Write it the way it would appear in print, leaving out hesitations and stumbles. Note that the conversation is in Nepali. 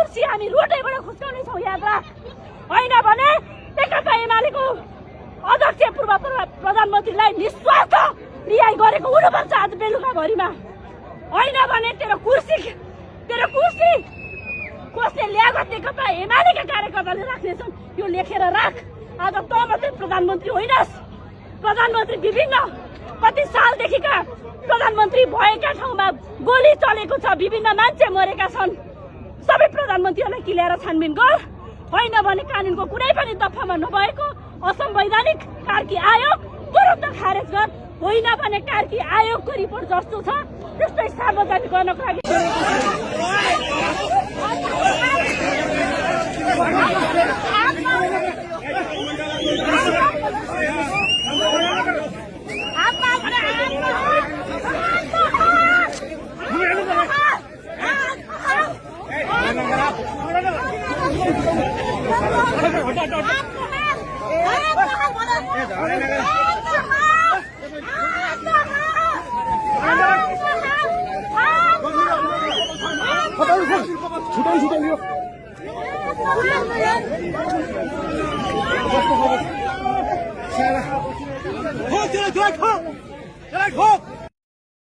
कुर्सी हामी रोडैबाट खुस्काउने छौँ, याद राख। होइन भने नेकपा एमालेको अध्यक्ष पूर्व प्रधानमन्त्रीलाई निस्वार्थ रिहाई गरेको हुनुपर्छ आज बेलुकाभरिमा। होइन भने तेरो कुर्सी कसले ल्याएको नेकपा एमालेका कार्यकर्ताले राख्नेछन्, यो लेखेर राख। आज त मात्रै प्रधानमन्त्री होइनस्, प्रधानमन्त्री विभिन्न कति सालदेखिका प्रधानमन्त्री भएका ठाउँमा गोली चलेको छ, विभिन्न मान्छे मरेका छन्। सबै प्रधानमन्त्रीहरूलाई किल्याएर छानबिन गर। होइन भने कानुनको कुनै पनि दफामा नभएको असंवैधानिक कार्की आयोग तुरन्त खारेज गर। होइन भने कार्की आयोगको रिपोर्ट जस्तो छ त्यस्तै सार्वजनिक गर्नको लागि Ho,